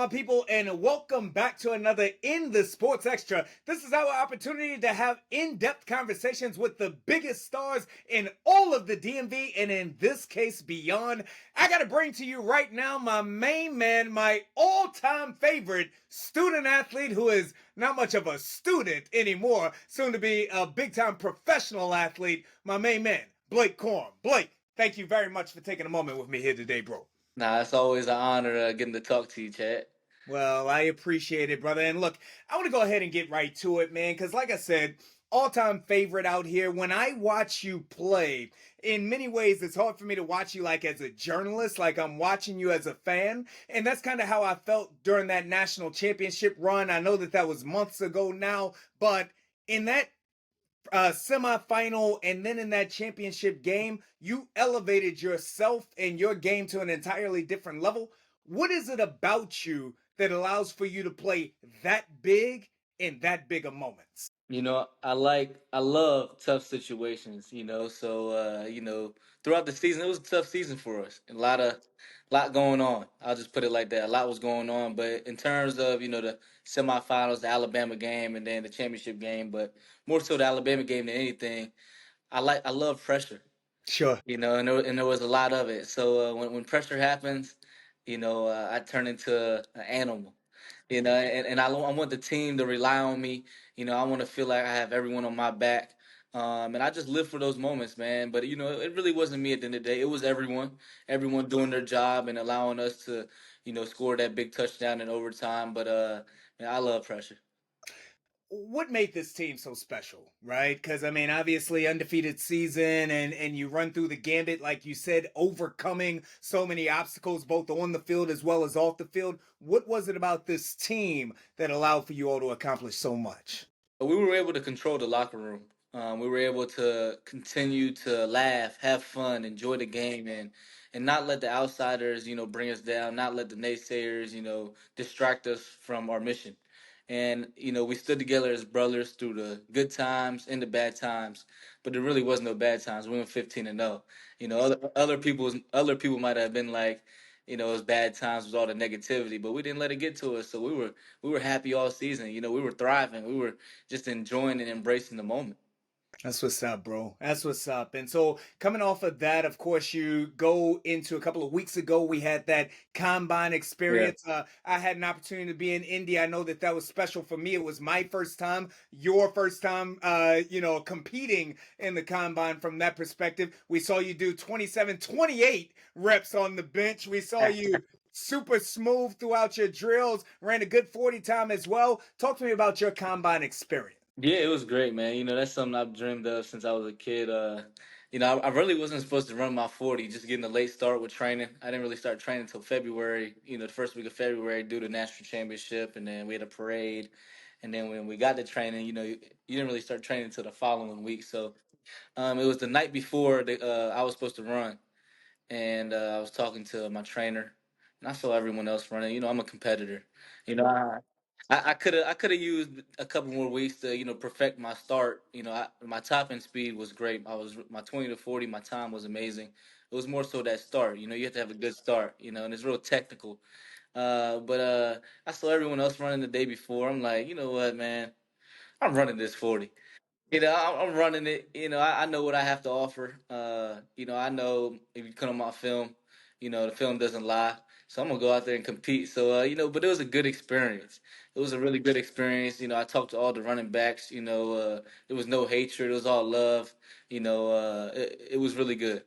my people, and welcome back to another In the Sports Extra. This is our opportunity to have in depth conversations with the biggest stars in all of the DMV, and in this case, beyond. I got to bring to you right now my main man, my all time favorite student athlete who is not much of a student anymore, soon to be a big time professional athlete, my main man, Blake CORUM. Blake, thank you very much for taking a moment with me here today, bro. Nah, it's always an honor getting to talk to you, Chad. Well, I appreciate it, brother. And look, I want to go ahead and get right to it, man, because like I said, all time favorite out here. When I watch you play, in many ways, it's hard for me to watch you like as a journalist, like I'm watching you as a fan. And that's kind of how I felt during that national championship run. I know that that was months ago now, but in that semifinal and then in that championship game, you elevated yourself and your game to an entirely different level. What is it about you that allows for you to play that big in that big of moments? I love tough situations, throughout the season it was a tough season for us. And lot going on. I'll just put it like that. A lot was going on, but in terms of, the semifinals, the Alabama game and then the championship game, but more so the Alabama game than anything, I love pressure. Sure. And there was a lot of it. So when pressure happens, I turn into an animal. And I want the team to rely on me. I want to feel like I have everyone on my back. And I just live for those moments, man. But it really wasn't me at the end of the day. It was everyone doing their job and allowing us to, score that big touchdown in overtime. But man, I love pressure. What made this team so special, right? Because I mean, obviously undefeated season, and you run through the gambit, like you said, overcoming so many obstacles both on the field as well as off the field. What was it about this team that allowed for you all to accomplish so much? But we were able to control the locker room. We were able to continue to laugh, have fun, enjoy the game, and not let the outsiders, bring us down. Not let the naysayers, distract us from our mission. And we stood together as brothers through the good times and the bad times. But there really was no bad times. We went 15-0. Other people might have been like, it was bad times with all the negativity, but we didn't let it get to us. So we were happy all season. We were thriving. We were just enjoying and embracing the moment. That's what's up, bro. That's what's up. And so, coming off of that, of course, you go into a couple of weeks ago, we had that combine Yeah. experience. I had an opportunity to be in India. I know that that was special for me. It was my first time, your first time, competing in the combine from that perspective. We saw you do 27, 28 reps on the bench. We saw you super smooth throughout your drills, ran a good 40 time as well. Talk to me about your combine experience. Yeah, it was great, man. That's something I've dreamed of since I was a kid. I really wasn't supposed to run my 40, just getting a late start with training. I didn't really start training until February, the first week of February due to national championship. And then we had a parade. And then when we got to training, you didn't really start training until the following week. So it was the night before I was supposed to run. And I was talking to my trainer, and I saw everyone else running. I'm a competitor. You know, I could have used a couple more weeks to perfect my start. My top end speed was great. My 20 to 40. My time was amazing. It was more so that start. You have to have a good start. And it's real technical. But I saw everyone else running the day before. I'm like, you know what, man, I'm running this 40. I'm running it. I know what I have to offer. I know if you cut on my film, the film doesn't lie. So I'm gonna go out there and compete. So but it was a good experience. It was a really good experience. I talked to all the running backs. There was no hatred. It was all love. It was really good.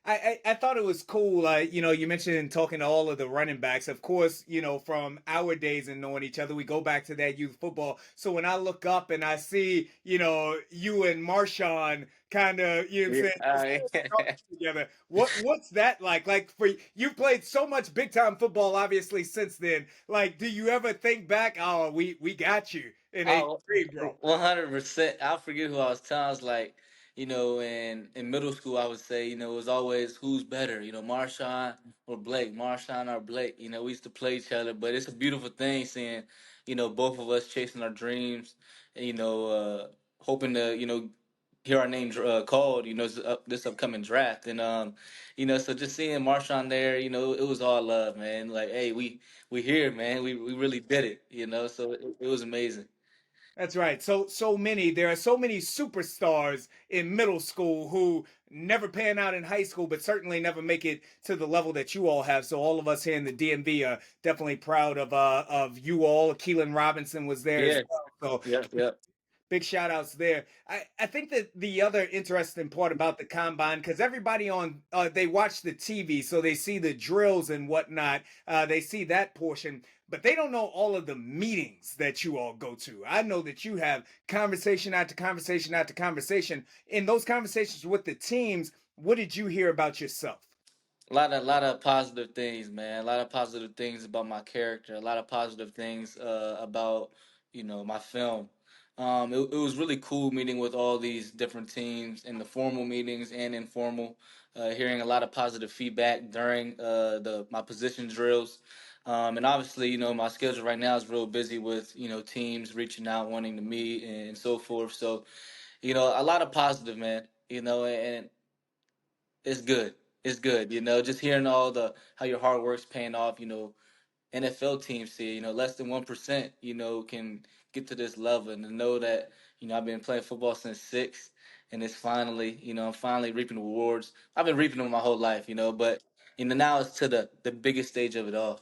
I thought it was cool. You mentioned talking to all of the running backs. Of course, from our days and knowing each other, we go back to that youth football. So when I look up and I see, you and Marshawn kind of, you know what I'm Yeah. saying, just starting together. What's that like? Like for you played so much big time football, obviously, since then. Like, do you ever think back, oh, we got you in Oh, '83, bro? 100%. I forget who I was telling. I was like, in middle school, I would say, it was always who's better, Marshawn or Blake, Marshawn or Blake. We used to play each other, but it's a beautiful thing seeing, both of us chasing our dreams, and, hoping to, hear our name called, this upcoming draft. And so just seeing Marshawn there, it was all love, man. Like, hey, we here, man. We really did it, So it was amazing. That's right. So many. There are so many superstars in middle school who never pan out in high school, but certainly never make it to the level that you all have. So all of us here in the DMV are definitely proud of you all. Keelan Robinson was there as Yeah. well. So Yep. Yep. big shout outs there. I think that the other interesting part about the combine, because everybody on they watch the TV, so they see the drills and whatnot. They see that portion, but they don't know all of the meetings that you all go to. I know that you have conversation after conversation after conversation. In those conversations with the teams, what did you hear about yourself? A lot of positive things, man. A lot of positive things about my character. A lot of positive things about my film. It was really cool meeting with all these different teams in the formal meetings and informal. Hearing a lot of positive feedback during the my position drills. And obviously, my schedule right now is real busy with teams reaching out, wanting to meet, and so forth. So, a lot of positive, man. And it's good. It's good. Just hearing all the how your hard work's paying off. NFL teams see, less than 1%, can get to this level, and to know that, I've been playing football since six, and it's finally, I'm finally reaping the rewards. I've been reaping them my whole life, but now it's to the biggest stage of it all.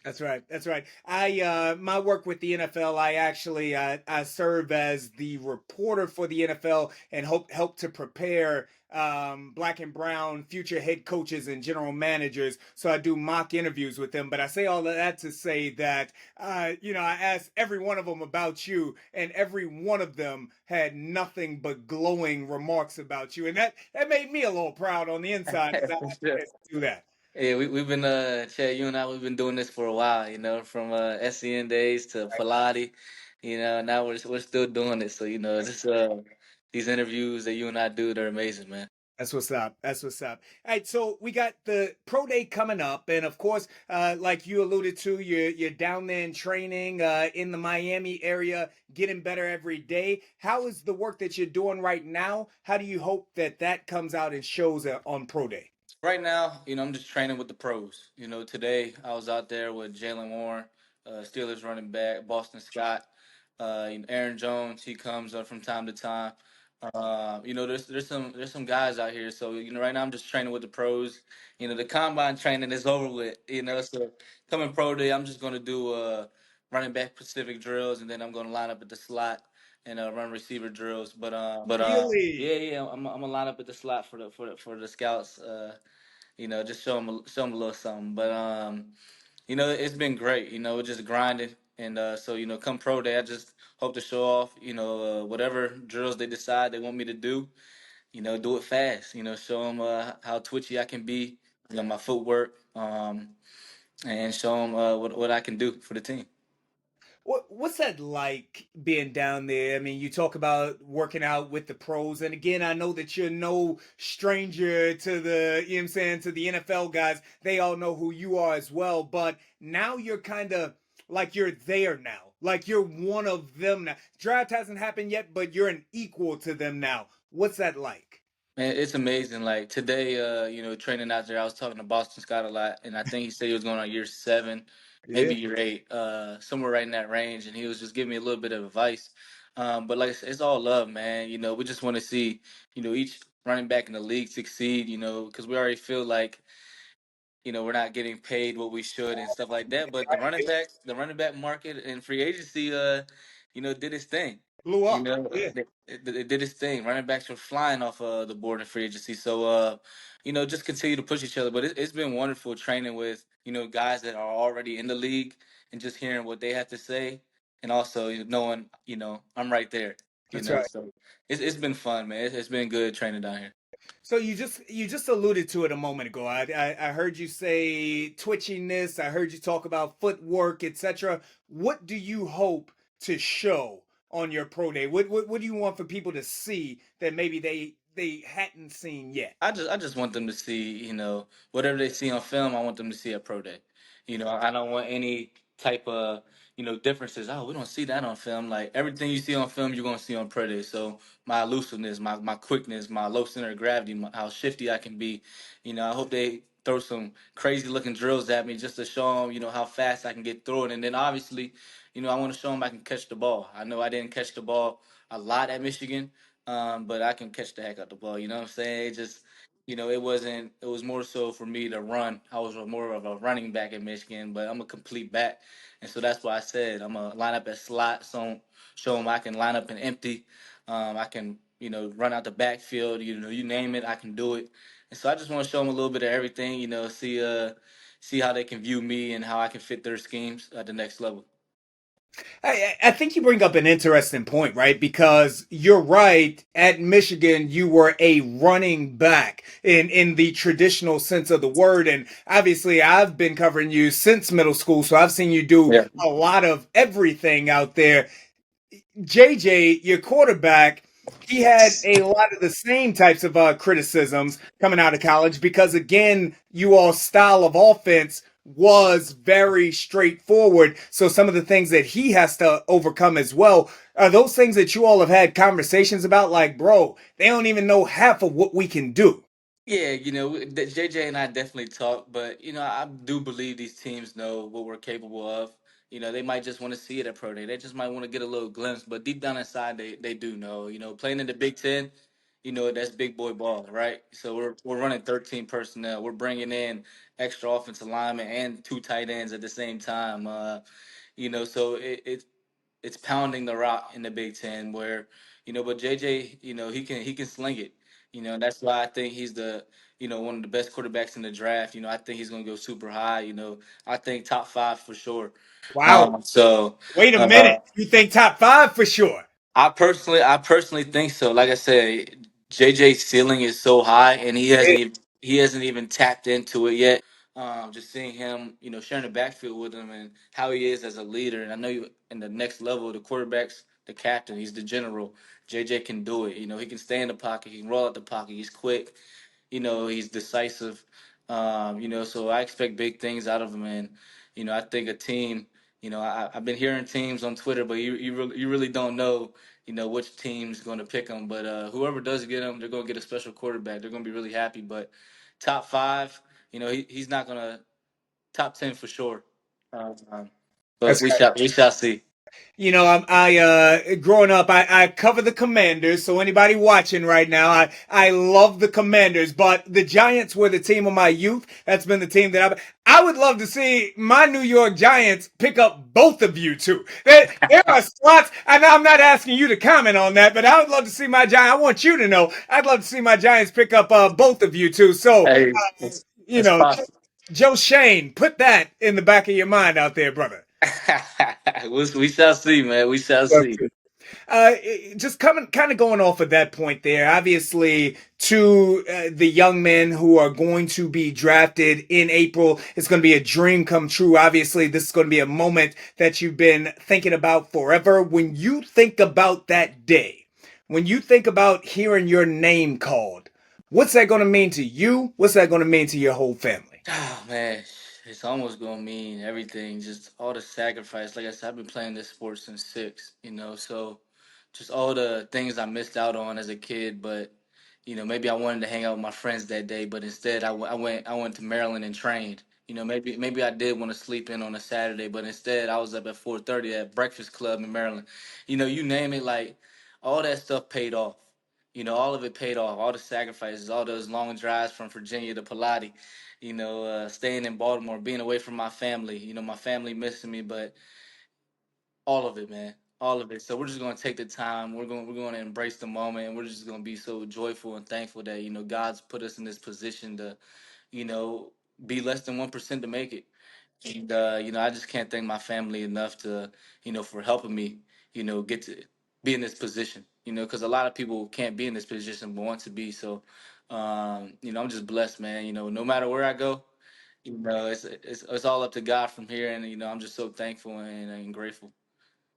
That's right. That's right. I my work with the NFL, I actually I serve as the reporter for the NFL and help to prepare black and brown future head coaches and general managers. So I do mock interviews with them. But I say all of that to say that I asked every one of them about you, and every one of them had nothing but glowing remarks about you, and that made me a little proud on the inside as I For sure. do that. Yeah, we've been Chad, you and I, we've been doing this for a while, from SCN days to Pilate, now we're still doing it. So, just these interviews that you and I do, they're amazing, man. That's what's up. That's what's up. All right, so we got the pro day coming up, and of course, like you alluded to, you're down there in training in the Miami area, getting better every day. How is the work that you're doing right now? How do you hope that that comes out and shows on pro day? Right now, I'm just training with the pros. Today I was out there with Jalen Warren, Steelers running back, Boston Scott, Aaron Jones. He comes up from time to time. There's some guys out here. So right now I'm just training with the pros. The combine training is over with. So coming pro day, I'm just gonna do running back specific drills, and then I'm gonna line up at the slot and run receiver drills. Really? Yeah, yeah, I'm gonna line up at the slot for the scouts. Just show them a little something. But it's been great. We're just grinding, and so come pro day, I just hope to show off. Whatever drills they decide they want me to do. Do it fast. Show them how twitchy I can be. My footwork. And show them what I can do for the team. What's that like being down there? I mean, you talk about working out with the pros, and again, I know that you're no stranger to I'm saying, to the NFL guys. They all know who you are as well, but now you're kind of like you're there now. Like you're one of them now. Draft hasn't happened yet, but you're an equal to them now. What's that like? Man, it's amazing. Like today, training out there, I was talking to Boston Scott a lot, and I think he said he was going on year seven, Yeah, maybe year eight, somewhere right in that range, and he was just giving me a little bit of advice. But like I said, it's all love, man. We just want to see, each running back in the league succeed. Because we already feel like we're not getting paid what we should and stuff like that. But the running back market and free agency, did its thing. blew You up. know, Yeah. it did its thing. Running backs were flying off the board in free agency. So, just continue to push each other. But it's been wonderful training with guys that are already in the league and just hearing what they have to say, and also knowing I'm right there. That's right. So it's been fun, man. It's been good training down here. So you just alluded to it a moment ago. I heard you say twitchiness. I heard you talk about footwork, etc. What do you hope to show on your pro day? What do you want for people to see that maybe they hadn't seen yet? I just want them to see, whatever they see on film, I want them to see at pro day. I don't want any. type of differences. Oh, we don't see that on film. Like everything you see on film, you're gonna see on Pro Day. So my elusiveness, my quickness, my low center of gravity, how shifty I can be. I hope they throw some crazy looking drills at me just to show them, how fast I can get through it. And then obviously, I want to show them I can catch the ball. I know I didn't catch the ball a lot at Michigan, but I can catch the heck out the ball. You know what I'm saying? It just it wasn't. It was more so for me to run. I was more of a running back at Michigan, but I'm a complete back. And so that's why I said I'm gonna line up at slot, so show them I can line up and empty. I can, run out the backfield. You name it, I can do it. And so I just want to show them a little bit of everything. See how they can view me and how I can fit their schemes at the next level. I think you bring up an interesting point, right? Because you're right. At Michigan, you were a running back in the traditional sense of the word. And obviously, I've been covering you since middle school. So I've seen you do Yeah. a lot of everything out there. JJ, your quarterback, he had a lot of the same types of criticisms coming out of college because, again, you all style of offense was very straightforward. So some of the things that he has to overcome as well are those things that you all have had conversations about. Like, bro, they don't even know half of what we can do. Yeah, JJ and I definitely talk, but I do believe these teams know what we're capable of. They might just want to see it at Pro Day. They just might want to get a little glimpse, but deep down inside, they do know. Playing in the Big Ten, that's big boy ball, right? So we're running 13 personnel. We're bringing in extra offensive linemen and two tight ends at the same time. So it's pounding the rock in the Big Ten where, but JJ, he can sling it. That's why I think he's the, one of the best quarterbacks in the draft. I think he's gonna go super high. I think top five for sure. Wow. So Wait a uh, minute. You think top five for sure? I personally think so. Like I said, JJ's ceiling is so high, and he hasn't even tapped into it yet. Just seeing him, sharing the backfield with him and how he is as a leader. And I know you in the next level, the quarterback's the captain. He's the general. JJ can do it. He can stay in the pocket. He can roll out the pocket. He's quick. He's decisive. So I expect big things out of him. And I think a team. I've been hearing teams on Twitter, but you really don't know. Which team's going to pick him. But whoever does get him, they're going to get a special quarterback. They're going to be really happy. But top five, he's not going to top 10 for sure. But That's we shall see. Growing up, I cover the Commanders. So anybody watching right now, I love the Commanders. But the Giants were the team of my youth. That's been the team that I would love to see my New York Giants pick up both of you two. There are spots. I know I'm not asking you to comment on that, but I would love to see my Giants. I want you to know I'd love to see my Giants pick up both of you two. So Hey, it's, you it's know, possible. Joe Shane, put that in the back of your mind out there, brother. We shall see, man. We shall see. Uh, just coming, kind of going off of that point there, obviously, to the young men who are going to be drafted in April, it's going to be a dream come true. Obviously, this is going to be a moment that you've been thinking about forever. When you think about that day, when you think about hearing your name called, what's that going to mean to you? What's that going to mean to your whole family? Oh man, it's almost gonna mean everything. Just all the sacrifice. Like I said, I've been playing this sport since six. So just all the things I missed out on as a kid. But maybe I wanted to hang out with my friends that day, but instead I went to Maryland and trained. Maybe I did want to sleep in on a Saturday, but instead I was up at 4:30 at Breakfast Club in Maryland. You name it, like all that stuff paid off. All of it paid off. All the sacrifices, all those long drives from Virginia to Pilate, staying in Baltimore, being away from my family, my family missing me, but all of it, man, all of it. So we're just gonna take the time. We're gonna embrace the moment, and we're just gonna be so joyful and thankful that God's put us in this position to you know be less than 1% to make it. And I just can't thank my family enough to for helping me get to be in this position. Because a lot of people can't be in this position but want to be. So I'm just blessed, man. No matter where I go. It's all up to God from here, and I'm just so thankful and grateful.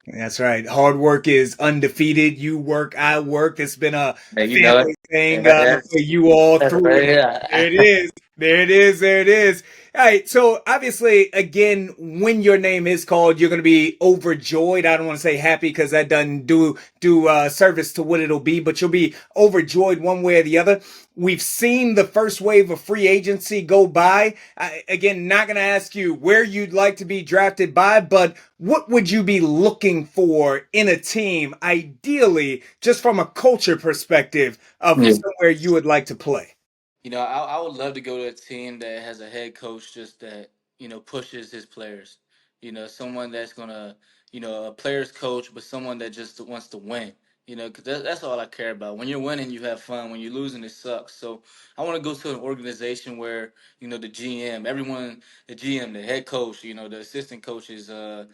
That's right. Hard work is undefeated. You work, I work. It's been a And family thing yeah, for you all through. yeah. There it is. There it is. There it is. All right. So obviously, again, when your name is called, you're going to be overjoyed. I don't want to say happy because that doesn't do service to what it'll be, but you'll be overjoyed one way or the other. We've seen the first wave of free agency go by. Again, not going to ask you where you'd like to be drafted by, but what would you be looking for in a team, ideally, just from a culture perspective of Yeah. somewhere you would like to play? I would love to go to a team that has a head coach just that, pushes his players. Someone that's gonna, a player's coach, but someone that just wants to win. 'Cause that's all I care about. When you're winning, you have fun. When you're losing, it sucks. So I want to go to an organization where, the GM, everyone, the GM, the head coach, the assistant coaches, the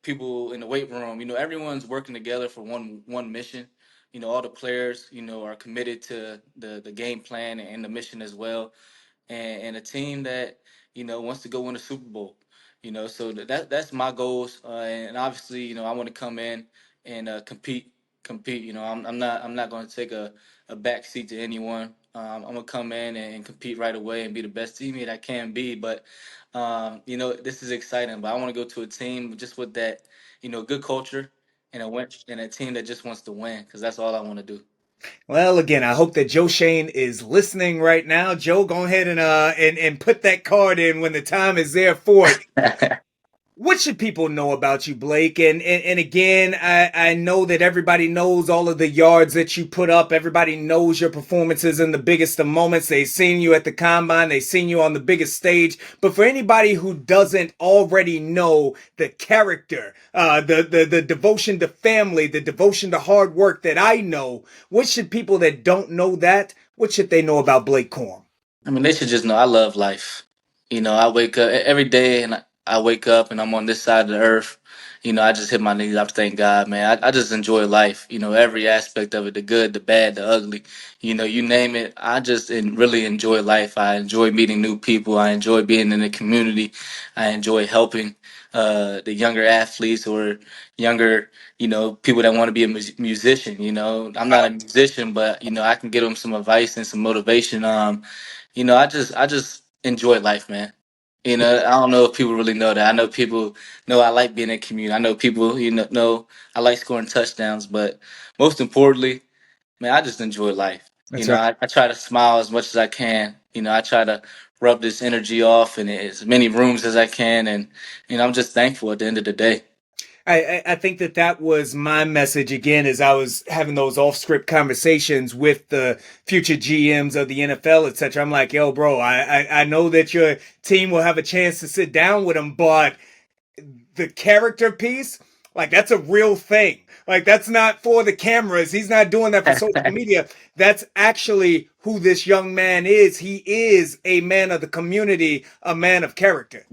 people in the weight room, everyone's working together for one mission. All the players, are committed to the game plan and the mission as well, and a team that wants to go win a Super Bowl. So that's my goals, and obviously, I want to come in and compete. I'm not going to take a back seat to anyone. I'm gonna come in and compete right away and be the best teammate I can be. But this is exciting. But I want to go to a team just with that, good culture and a team that just wants to win because that's all I want to do. Well, again, I hope that Joe Shane is listening right now. Joe, go ahead and put that card in when the time is there for it. What should people know about you, Blake? And again, I know that everybody knows all of the yards that you put up. Everybody knows your performances in the biggest of moments. They've seen you at the combine. They've seen you on the biggest stage. But for anybody who doesn't already know the character, the devotion to family, the devotion to hard work that I know, what should people that don't know that, what should they know about Blake Corum? I mean, they should just know I love life. I wake up every day and I wake up and I'm on this side of the earth. I just hit my knees. I thank God, man. I just enjoy life. Every aspect of it, the good, the bad, the ugly. You name it. I just really enjoy life. I enjoy meeting new people. I enjoy being in the community. I enjoy helping the younger athletes or younger, people that want to be a musician. I'm not a musician, but I can give them some advice and some motivation. I just enjoy life, man. I don't know if people really know that. I know people know I like being in community. I know people, know I like scoring touchdowns, but most importantly, man, I just enjoy life. That's right. I try to smile as much as I can. I try to rub this energy off in as many rooms as I can, and I'm just thankful at the end of the day. I think that was my message again as I was having those off script conversations with the future GMs of the NFL, etc. I'm like, yo, bro, I know that your team will have a chance to sit down with him, but the character piece, like that's a real thing. Like that's not for the cameras. He's not doing that for social media. That's actually who this young man is. He is a man of the community, a man of character.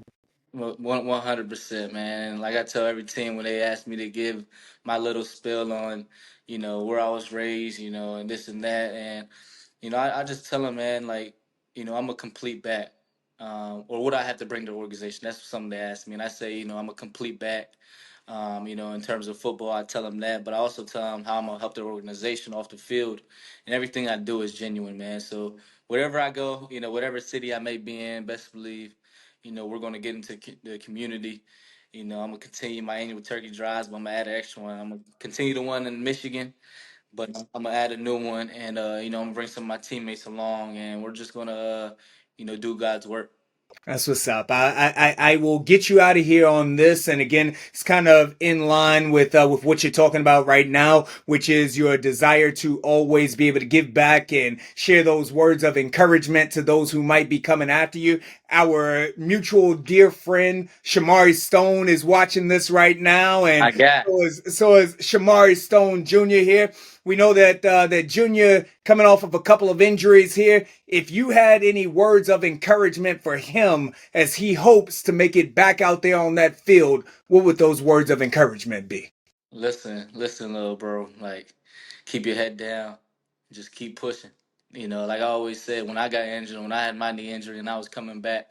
100%, man. And like I tell every team when they ask me to give my little spill on, where I was raised, and this and that, and I just tell them, man, like, I'm a complete back, or what I have to bring to the organization. That's something they ask me, and I say, I'm a complete back. In terms of football, I tell them that, but I also tell them how I'm gonna help their organization off the field, and everything I do is genuine, man. So wherever I go, whatever city I may be in, best believe, we're gonna get into the community. I'm gonna continue my annual turkey drives, but I'm gonna add an extra one. I'm gonna continue the one in Michigan, but I'm gonna add a new one, and I'm gonna bring some of my teammates along, and we're just gonna, do God's work. That's what's up. I will get you out of here on this, and again, it's kind of in line with what you're talking about right now, which is your desire to always be able to give back and share those words of encouragement to those who might be coming after you. Our mutual dear friend Shamari Stone is watching this right now, and I got. so is Shamari Stone Jr. here. We know that Junior coming off of a couple of injuries here. If you had any words of encouragement for him as he hopes to make it back out there on that field, what would those words of encouragement be? Listen, little bro. Like, keep your head down. Just keep pushing. Like I always said, when I got injured, when I had my knee injury and I was coming back,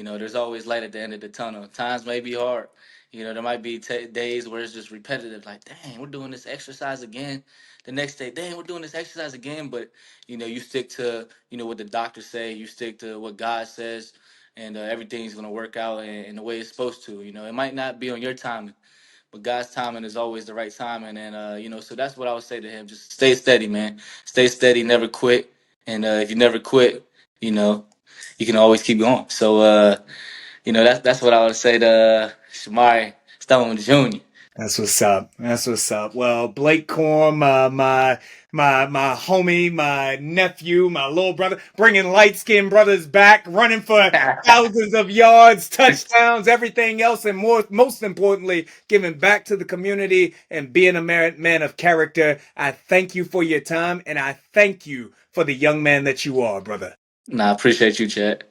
there's always light at the end of the tunnel. Times may be hard. There might be days where it's just repetitive, like, dang, we're doing this exercise again. The next day, dang, we're doing this exercise again. But, you stick to, what the doctors say, you stick to what God says, and everything's going to work out in the way it's supposed to. It might not be on your timing, but God's timing is always the right timing. And, so that's what I would say to him. Just stay steady, man. Stay steady, never quit. And if you never quit, you know, you can always keep going. So, that's what I would say to Shamari Stone Jr. That's what's up. That's what's up. Well, Blake Corum, my homie, my nephew, my little brother, bringing light skinned brothers back, running for thousands of yards, touchdowns, everything else, and most importantly, giving back to the community and being a man of character. I thank you for your time, and I thank you for the young man that you are, brother. Nah, I appreciate you, Chad.